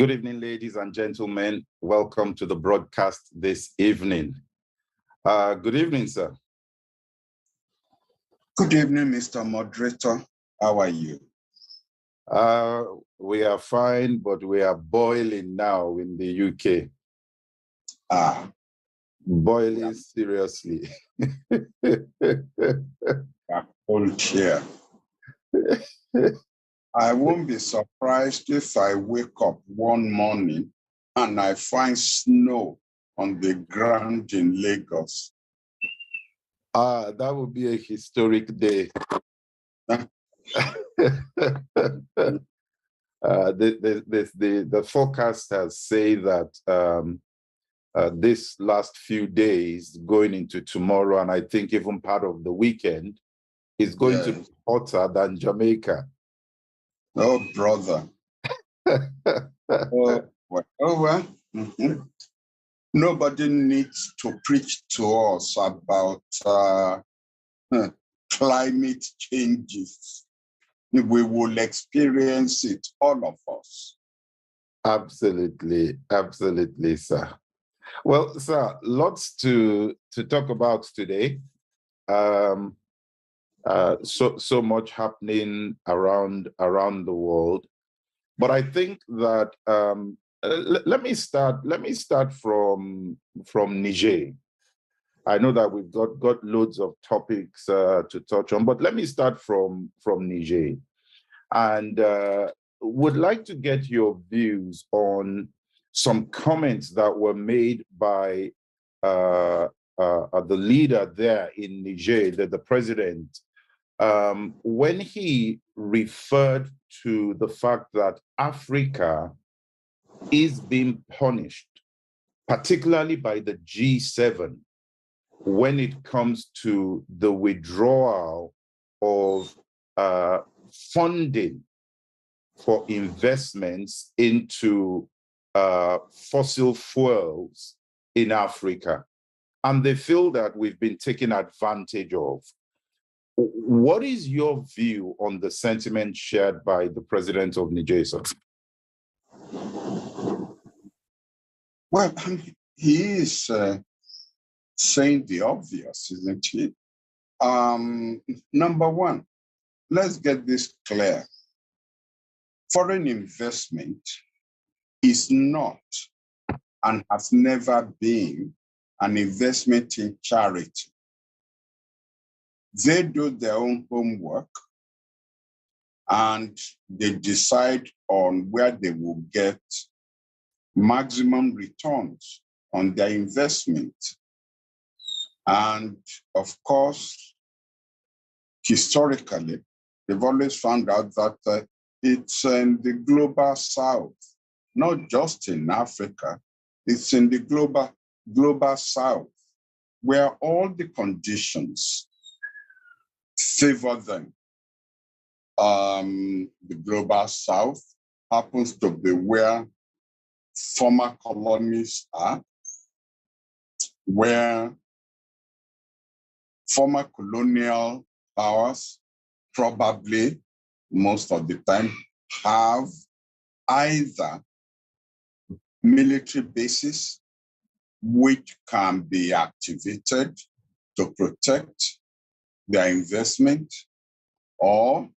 Good evening, ladies and gentlemen. Welcome to the broadcast this evening. Good evening, sir. Good evening, Mr. Moderator. How are you? We are fine, but we are boiling now in the UK. Boiling seriously. Cold here. I won't be surprised if I wake up one morning and I find snow on the ground in Lagos. That would be a historic day. The forecasters say that this last few days going into tomorrow, and I think even part of the weekend, is going to be hotter than Jamaica. Oh, brother. Well. Nobody needs to preach to us about climate changes. We will experience it, all of us. Absolutely, absolutely, sir. Well, sir, lots to talk about today. So much happening around the world, but I think that let me start from Niger. I know that we've got loads of topics to touch on, but let me start from Niger, and would like to get your views on some comments that were made by the leader there in Niger, the president, when he referred to the fact that Africa is being punished, particularly by the G7, when it comes to the withdrawal of funding for investments into fossil fuels in Africa. And they feel that we've been taken advantage of. What is your view on the sentiment shared by the president of Niger, sir? Well, he is saying the obvious, isn't he? Number one, let's get this clear. Foreign investment is not and has never been an investment in charity. They do their own homework and they decide on where they will get maximum returns on their investment. And of course, historically, they've always found out that it's in the global south, not just in Africa, it's in the global south, where all the conditions favor them. The global south happens to be where former colonies are, where former colonial powers probably most of the time have either military bases which can be activated to protect their investment, or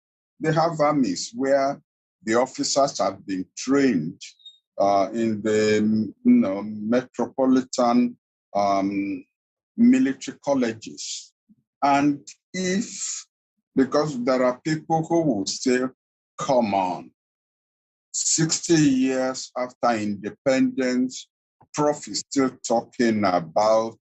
they have armies where the officers have been trained in the metropolitan military colleges. And because there are people who will say, come on, 60 years after independence, Prof is still talking about,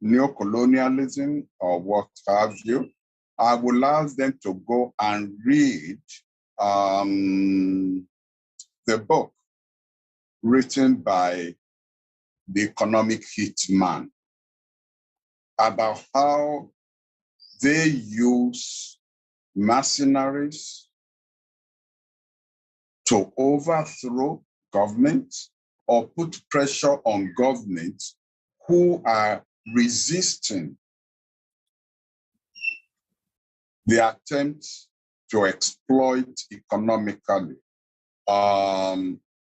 neocolonialism or what have you. I will ask them to go and read the book written by the economic hitman about how they use mercenaries to overthrow governments or put pressure on governments who are resisting the attempt to exploit economically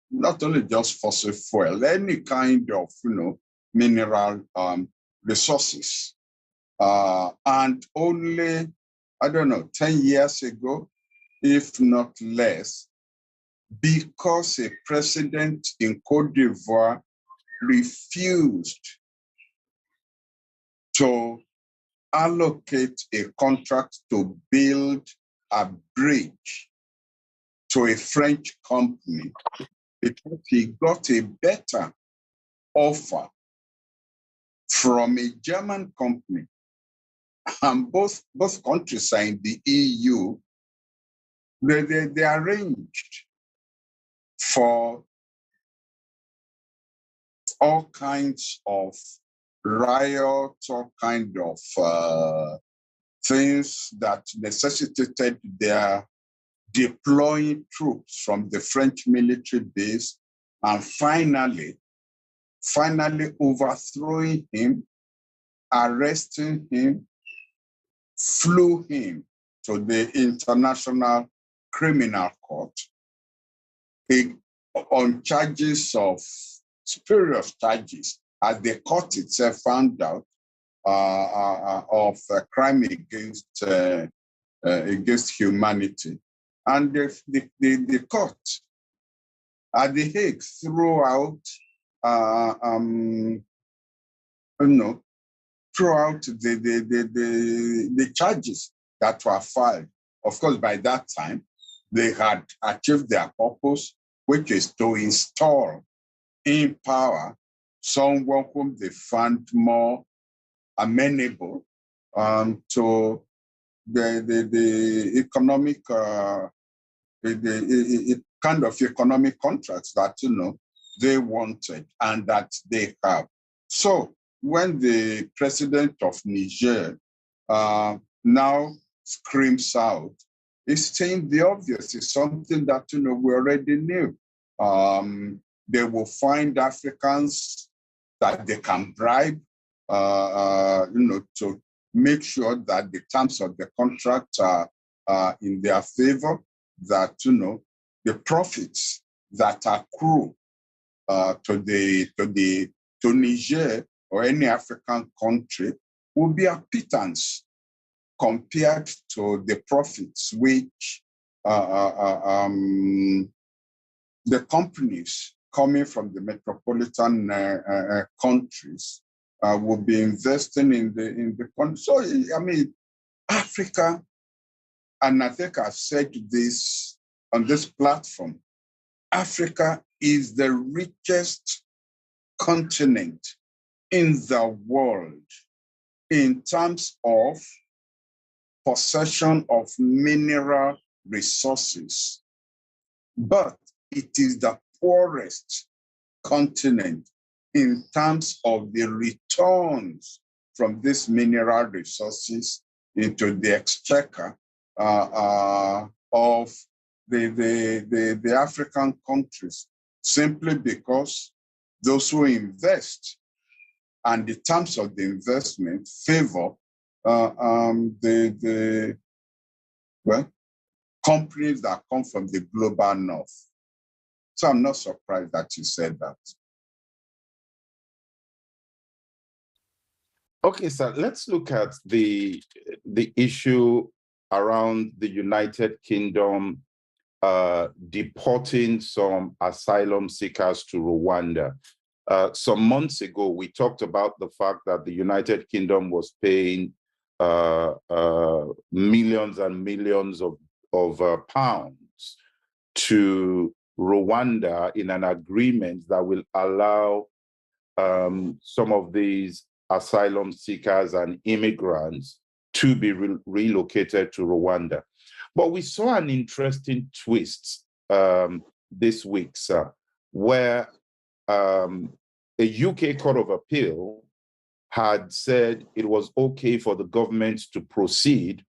not only just fossil fuel, any kind of, mineral resources. And only, I don't know, 10 years ago, if not less, because a president in Cote d'Ivoire refused to allocate a contract to build a bridge to a French company because he got a better offer from a German company. And both countries are in the EU. They arranged for all kinds of riots, all kinds of things that necessitated their deploying troops from the French military base and finally overthrowing him, arresting him, flew him to the International Criminal Court on charges of spurious charges, as the court itself found out, of a crime against humanity. And the court at The Hague threw out, the charges that were filed. Of course, by that time, they had achieved their purpose, which is to install in power someone whom they found more amenable to the economic, the kind of economic contracts that they wanted and that they have. So when the president of Niger now screams out, it's saying the obvious. It's something that we already knew. They will find Africans that they can bribe, to make sure that the terms of the contract are in their favor, that the profits that accrue to Niger or any African country will be a pittance compared to the profits which the companies coming from the metropolitan countries will be investing in the country. So, I mean, Africa, and I think I've said this on this platform, Africa is the richest continent in the world in terms of possession of mineral resources, but it is the poorest continent in terms of the returns from these mineral resources into the exchequer of the African countries, simply because those who invest and the terms of the investment favor companies that come from the global north. So I'm not surprised that you said that. Okay, sir, let's look at the issue around the United Kingdom deporting some asylum seekers to Rwanda. Some months ago, we talked about the fact that the United Kingdom was paying millions and millions of pounds to Rwanda in an agreement that will allow some of these asylum seekers and immigrants to be relocated to Rwanda. But we saw an interesting twist this week, sir, where a UK Court of Appeal had said it was okay for the government to proceed,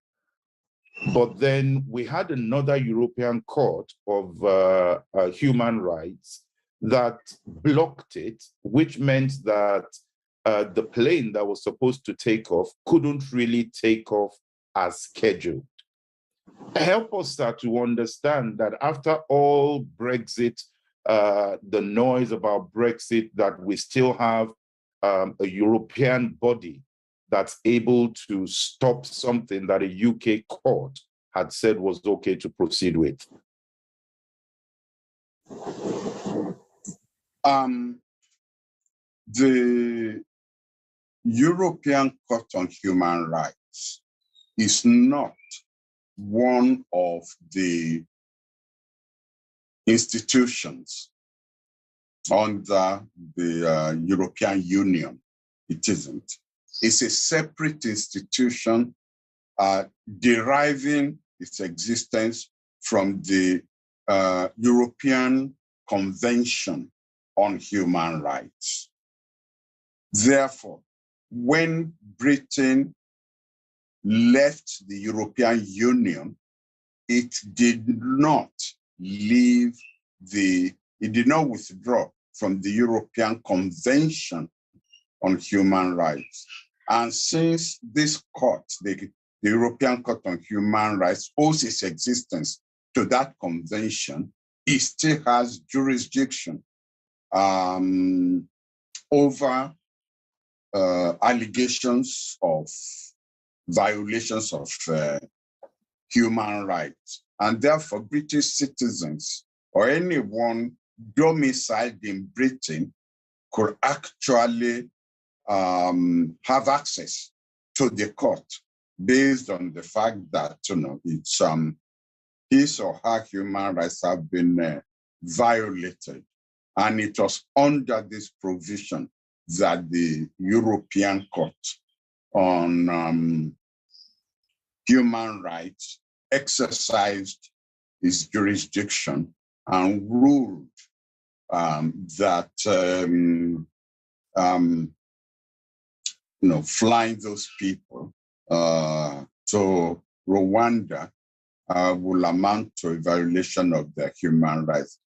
but then we had another European Court of Human Rights that blocked it, which meant that the plane that was supposed to take off couldn't really take off as scheduled. help us start to understand that after all Brexit, the noise about Brexit, that we still have a European body that's able to stop something that a UK court had said was okay to proceed with? The European Court on Human Rights is not one of the institutions under the European Union. It isn't. It's a separate institution deriving its existence from the European Convention on Human Rights. Therefore, when Britain left the European Union, it did not withdraw from the European Convention on Human Rights. And since this court, the European Court on Human Rights, owes its existence to that convention, it still has jurisdiction over allegations of violations of human rights. And therefore, British citizens or anyone domiciled in Britain could actually have access to the court based on the fact that it's his or her human rights have been violated. And it was under this provision that the European Court on Human Rights exercised its jurisdiction and ruled that flying those people to Rwanda will amount to a violation of their human rights.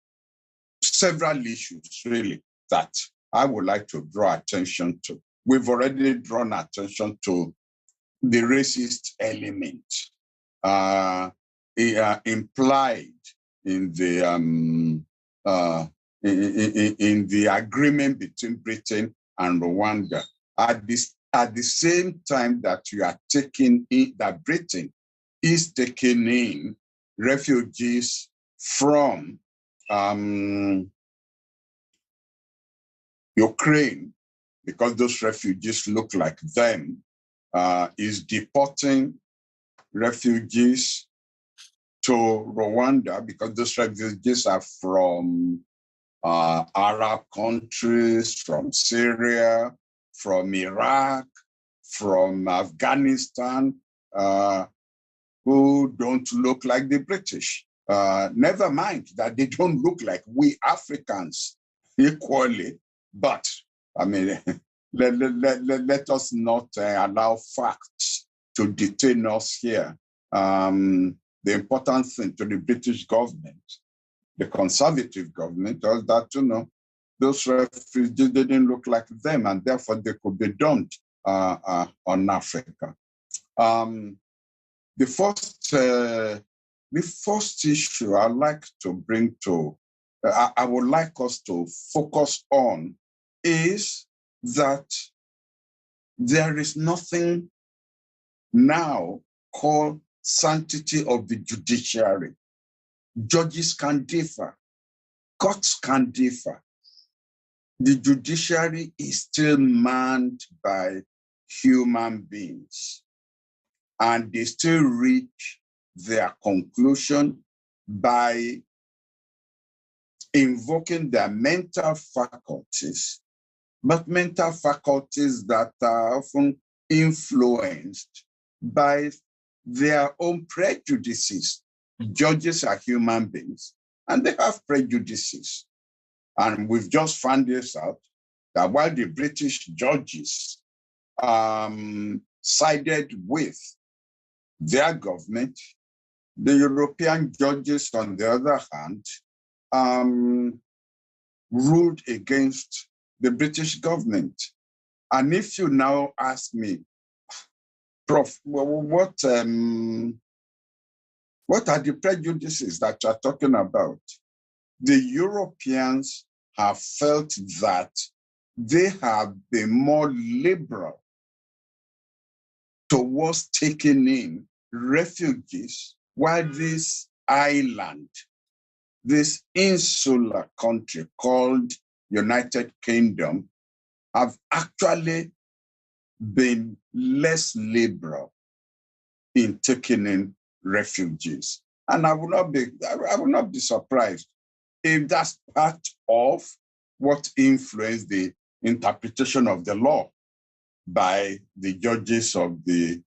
Several issues, really, that I would like to draw attention to. We've already drawn attention to the racist element implied in the agreement between Britain and Rwanda. At the same time that you are taking in, that Britain is taking in refugees from Ukraine, because those refugees look like them, is deporting refugees to Rwanda because those refugees are from Arab countries, from Syria, from Iraq, from Afghanistan, who don't look like the British. Never mind that they don't look like we Africans equally, but I mean, let us not allow facts to detain us here. The important thing to the British government, the conservative government, was that, those refugees didn't look like them, and therefore they could be dumped on Africa. The first issue I'd like to bring to, I would like us to focus on is that there is nothing now called sanctity of the judiciary. Judges can differ, courts can differ. The judiciary is still manned by human beings, and they still reach their conclusion by invoking their mental faculties, but mental faculties that are often influenced by their own prejudices. Judges are human beings, and they have prejudices. And we've just found this out, that while the British judges sided with their government, the European judges, on the other hand, ruled against the British government. And if you now ask me, Prof, what What are the prejudices that you're talking about? The Europeans have felt that they have been more liberal towards taking in refugees, while this island, this insular country called United Kingdom, have actually been less liberal in taking in refugees. And I will not be surprised if that's part of what influenced the interpretation of the law by the judges of the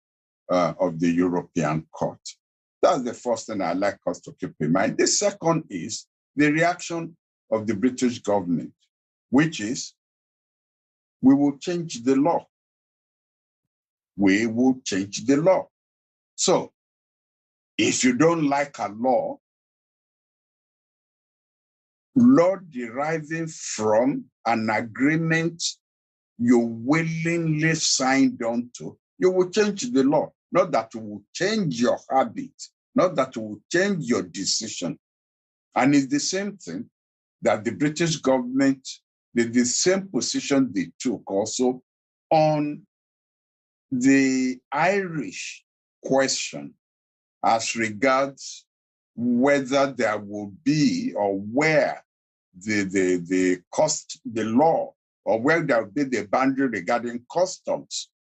European Court. That's the first thing I'd like us to keep in mind. The second is the reaction of the British government, which is, we will change the law. We will change the law. So if you don't like a law deriving from an agreement you willingly signed on to, you will change the law. Not that you will change your habit, not that you will change your decision. And it's the same thing that the British government, the same position they took also on the Irish question as regards whether there will be or where the law, or where there will be the boundary regarding customs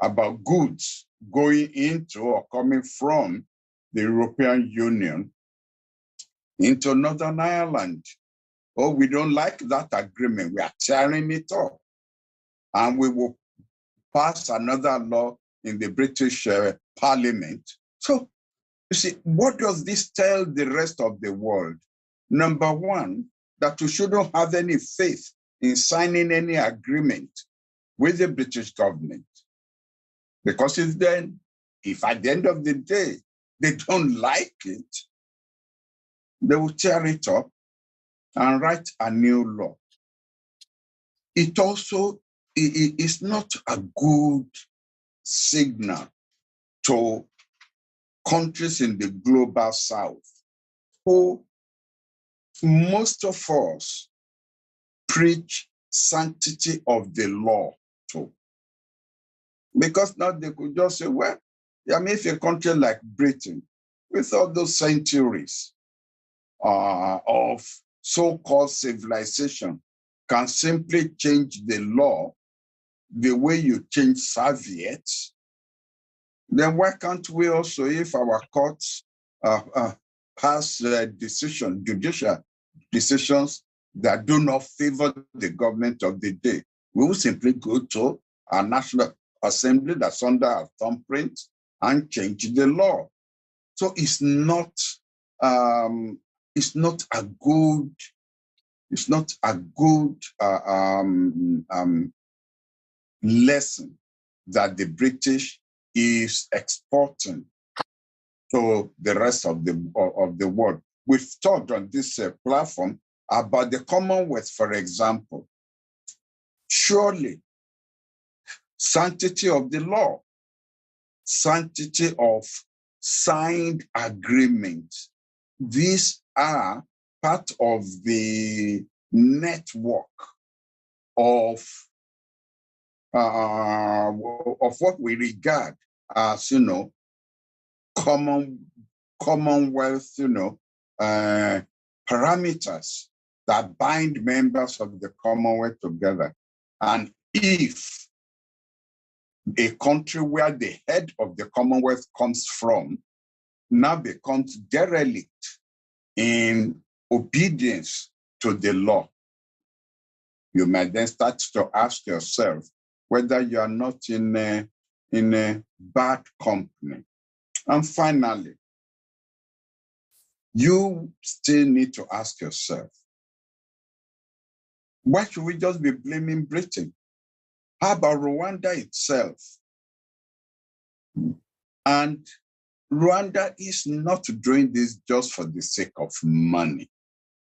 about goods going into or coming from the European Union into Northern Ireland. Oh, we don't like that agreement. We are tearing it up. And we will pass another law in the British Parliament. So, you see, what does this tell the rest of the world? Number one, that we shouldn't have any faith in signing any agreement with the British government. Because if at the end of the day, they don't like it, they will tear it up and write a new law. It also is not a good signal to countries in the global south who most of us preach sanctity of the law to. Because now they could just say, well, I mean, if a country like Britain, with all those centuries of so-called civilization, can simply change the law the way you change serviettes, then why can't we also, if our courts pass judicial decisions that do not favor the government of the day, we will simply go to our National Assembly that's under our thumbprint and change the law. So it's not a good lesson that the British is exporting to the rest of the world. We've talked on this platform about the Commonwealth, for example. Surely, sanctity of the law, sanctity of signed agreements, these are part of the network of what we regard as, Commonwealth, parameters that bind members of the Commonwealth together. And if a country where the head of the Commonwealth comes from now becomes derelict in obedience to the law, you might then start to ask yourself whether you are not in a bad company. And finally, you still need to ask yourself, why should we just be blaming Britain? How about Rwanda itself? And Rwanda is not doing this just for the sake of money.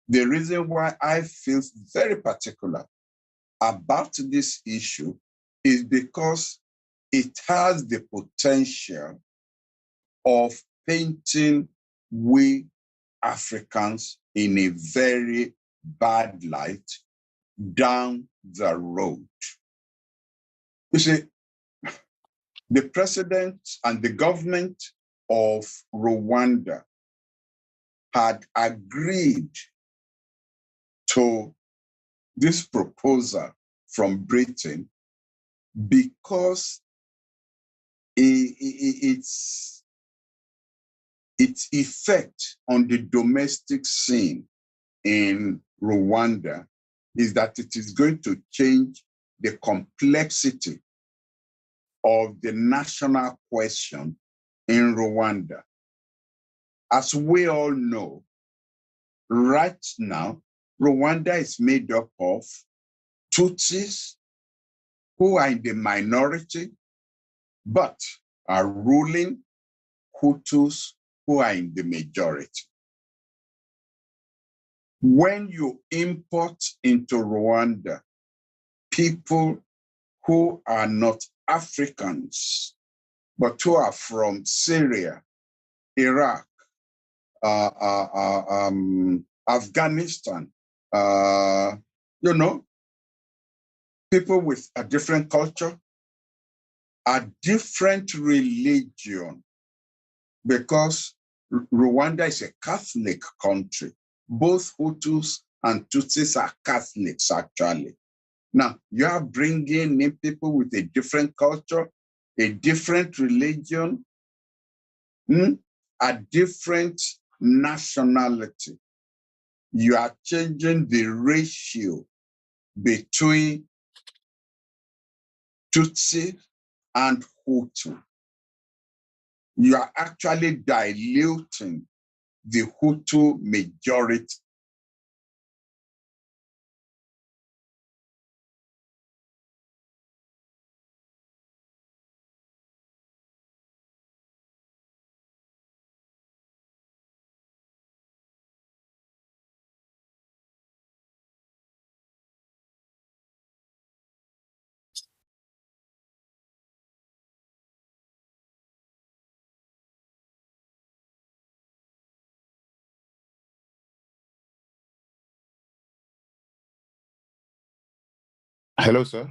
The reason why I feel very particular about this issue is because it has the potential of painting we Africans in a very bad light down the road. You see, the president and the government of Rwanda had agreed to this proposal from Britain because its effect on the domestic scene in Rwanda is that it is going to change the complexity of the national question in Rwanda. As we all know, right now, Rwanda is made up of Tutsis who are in the minority, but are ruling Hutus who are in the majority. When you import into Rwanda people who are not Africans, but who are from Syria, Iraq, Afghanistan, people with a different culture, a different religion, because Rwanda is a Catholic country. Both Hutus and Tutsis are Catholics, actually. Now, you are bringing in people with a different culture, a different religion, a different nationality. You are changing the ratio between Tutsi and Hutu. You are actually diluting the Hutu majority. Hello, sir.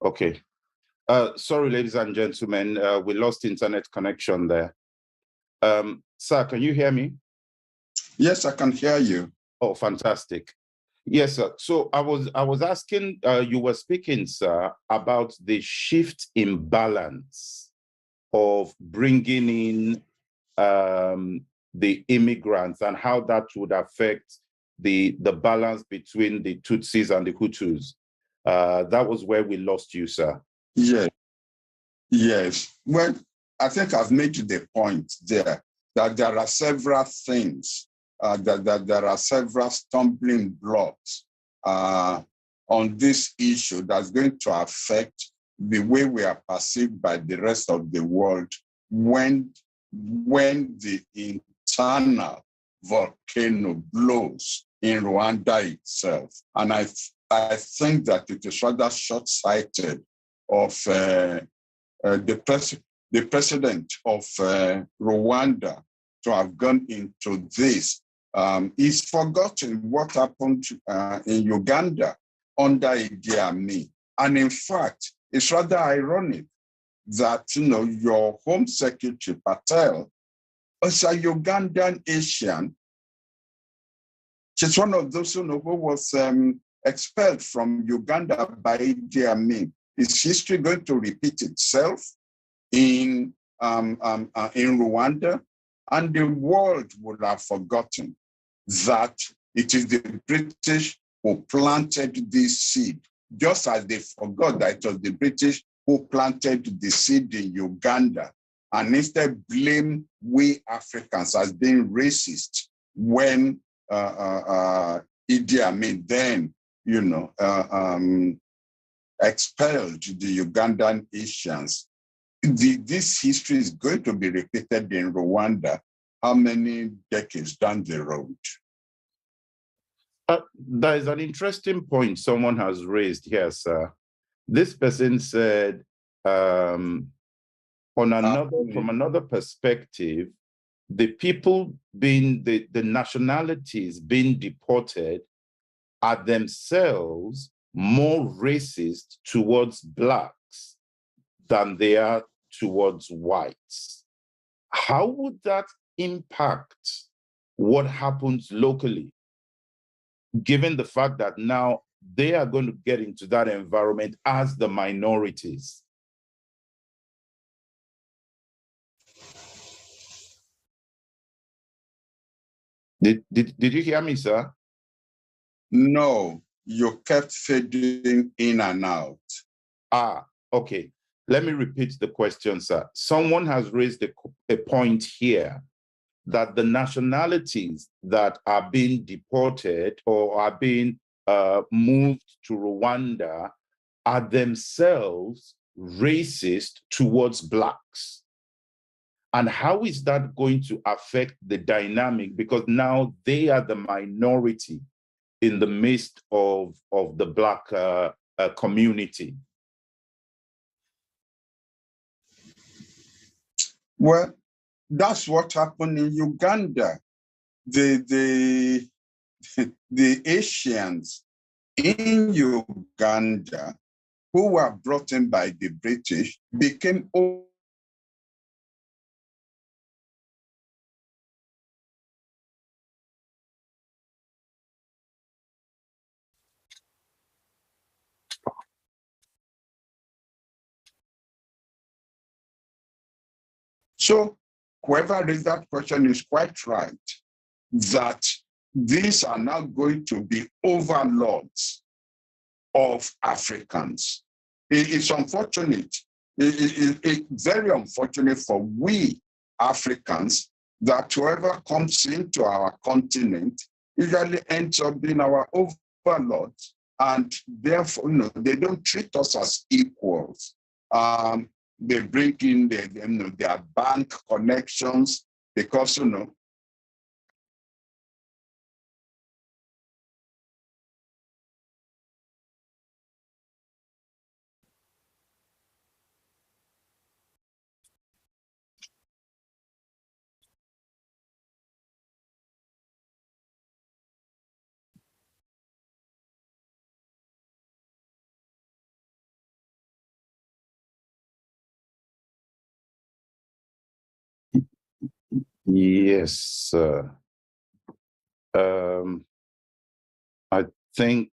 Okay. Sorry, ladies and gentlemen, we lost internet connection there. Sir, can you hear me? Yes, I can hear you. Oh, fantastic. Yes, sir. So I was asking, you were speaking, sir, about the shift in balance of bringing in the immigrants and how that would affect the balance between the Tutsis and the Hutus. That was where we lost you, sir. Yes, yes. Well, I think I've made the point there that there are several things, that there are several stumbling blocks on this issue that's going to affect the way we are perceived by the rest of the world when the internal volcano blows in Rwanda itself. And I think that it is rather short-sighted of the president of Rwanda to have gone into this. He's forgotten what happened in Uganda under Idi Amin. And in fact, it's rather ironic that your Home Secretary Patel is a Ugandan Asian. She's one of those who was expelled from Uganda by Idi Amin. Is history going to repeat itself in Rwanda? And the world would have forgotten that it is the British who planted this seed, just as they forgot that it was the British who planted the seed in Uganda, and instead blame we Africans as being racist when Idi Amin then, expelled the Ugandan Asians. This history is going to be repeated in Rwanda how many decades down the road? There is an interesting point someone has raised here, sir. This person said, from another perspective, the people being the nationalities being deported are themselves more racist towards Blacks than they are towards whites. How would that impact what happens locally, given the fact that now they are going to get into that environment as the minorities? Did you hear me, sir? No, you kept fading in and out. Okay. Let me repeat the question, sir. Someone has raised a point here that the nationalities that are being deported or are being moved to Rwanda are themselves racist towards Blacks. And how is that going to affect the dynamic? Because now they are the minority in the midst of the Black community. Well, that's what happened in Uganda. The Asians in Uganda who were brought in by the British became so whoever raised that question is quite right, that these are now going to be overlords of Africans. It's unfortunate. It's very unfortunate for we Africans that whoever comes into our continent usually ends up being our overlords, and therefore, they don't treat us as equals. They bring in their bank connections because Yes, sir. I think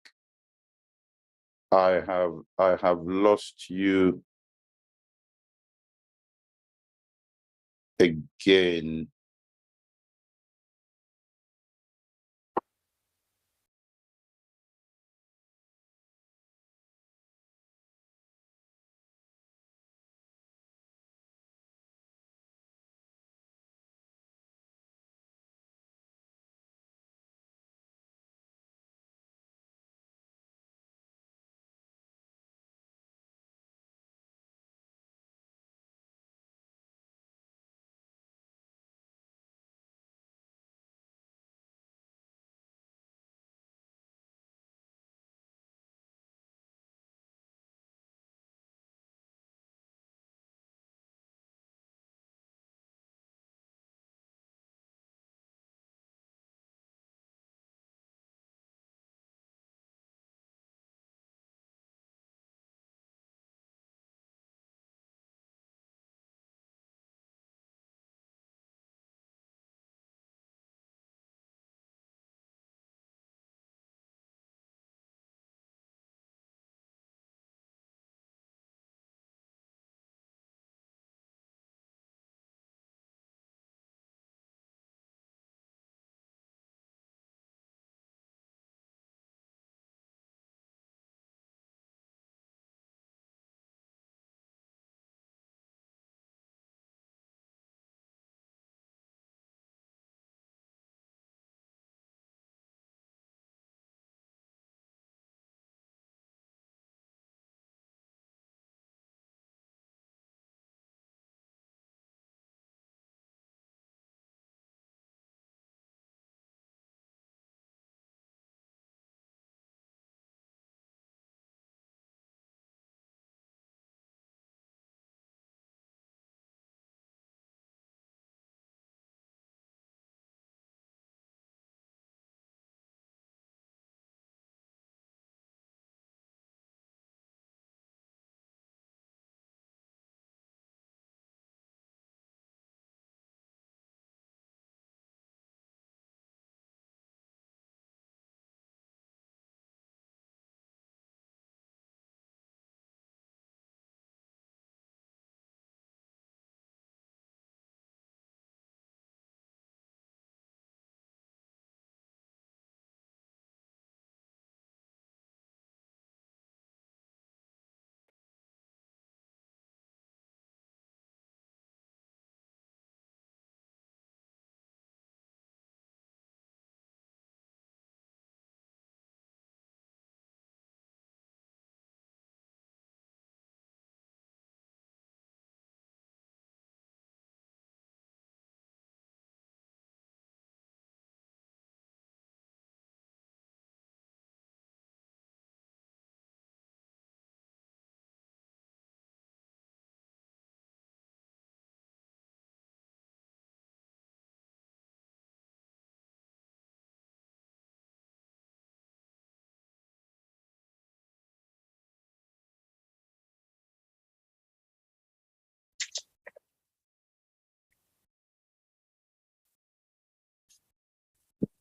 I have lost you again.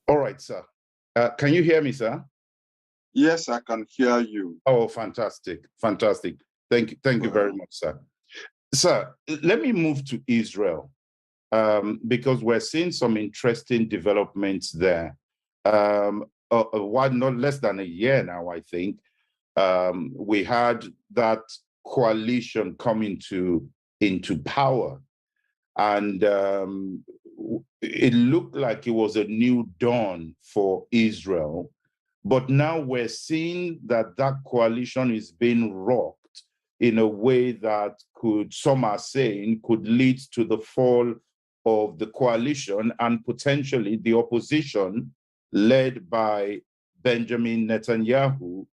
All right, sir. Can you hear me, sir? Yes, I can hear you. Oh, fantastic. Fantastic. Thank you very much, sir. Sir, let me move to Israel, because we're seeing some interesting developments there. Why not less than a year now, I think, we had that coalition come into power, and it looked like it was a new dawn for Israel. But now we're seeing that that coalition is being rocked in a way that could, some are saying, could lead to the fall of the coalition and potentially the opposition led by Benjamin Netanyahu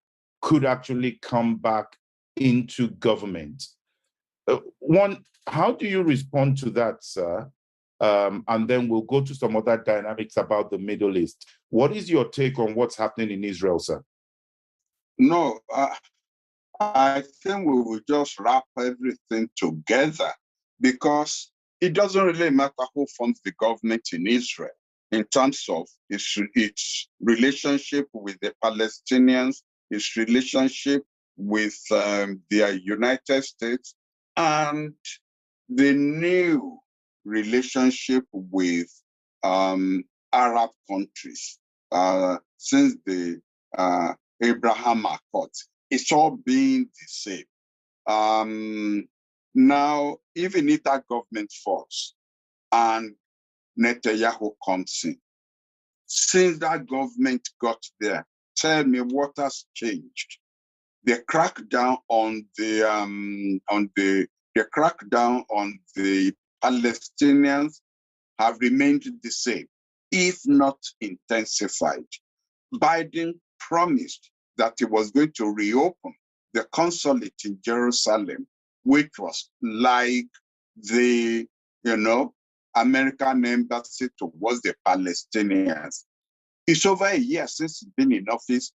could actually come back into government. One, how do you respond to that, sir? And then we'll go to some other dynamics about the Middle East. What is your take on what's happening in Israel, sir? No, I think we will just wrap everything together because it doesn't really matter who forms the government in Israel in terms of its relationship with the Palestinians, its relationship with the United States, and the new relationship with Arab countries since the Abraham Accords. It's all being the same. Now, even if that government falls and Netanyahu comes in, since that government got there, tell me what has changed. The crackdown on the crackdown on the Palestinians have remained the same, if not intensified. Biden promised that he was going to reopen the consulate in Jerusalem, which was like the, American embassy towards the Palestinians. It's over a year since he's been in office.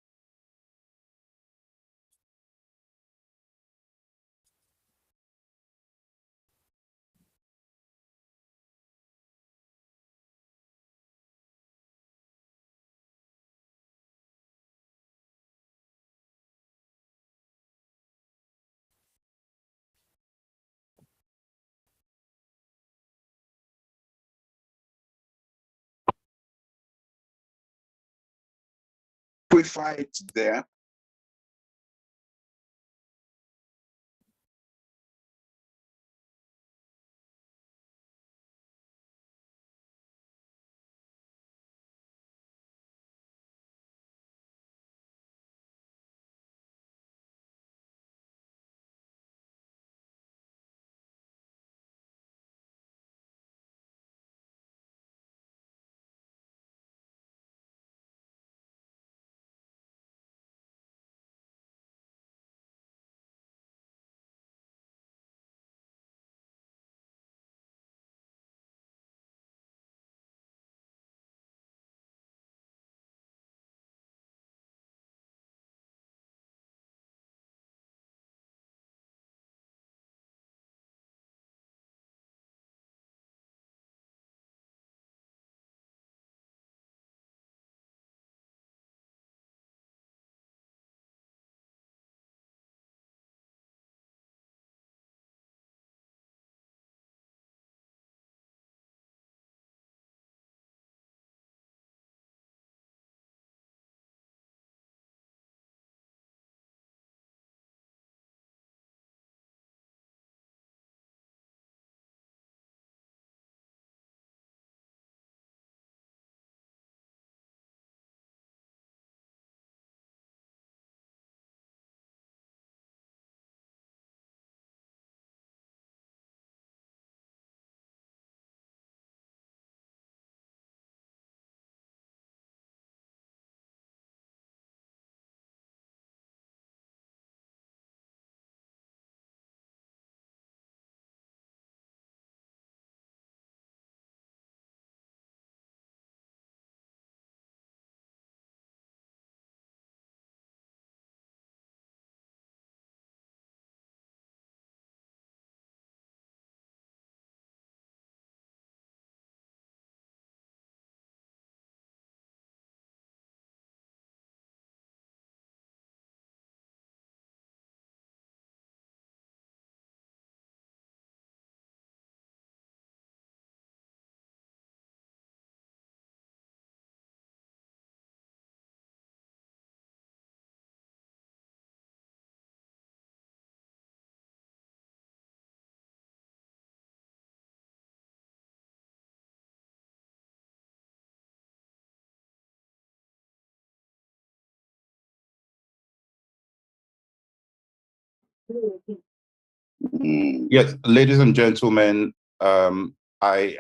We fight there. Yes, ladies and gentlemen, I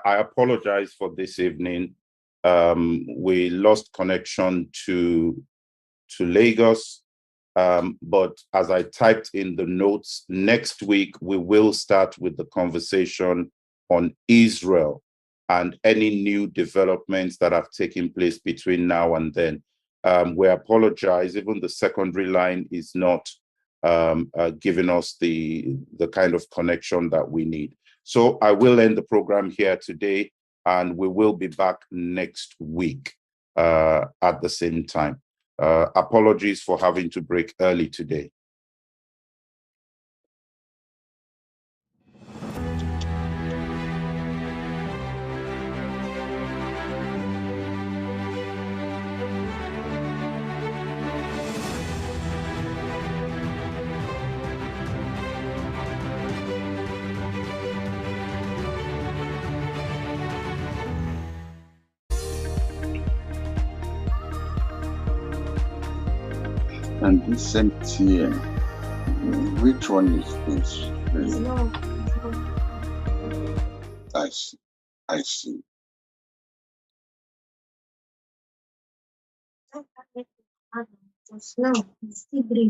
apologize for this evening. We lost connection to Lagos, but as I typed in the notes, next week we will start with the conversation on Israel and any new developments that have taken place between now and then. We apologize, even the secondary line is not giving us the kind of connection that we need. So I will end the program here today, and we will be back next week at the same time. Apologies for having to break early today. And this MTN, which one is this? No. I see. I see. No, it's still green.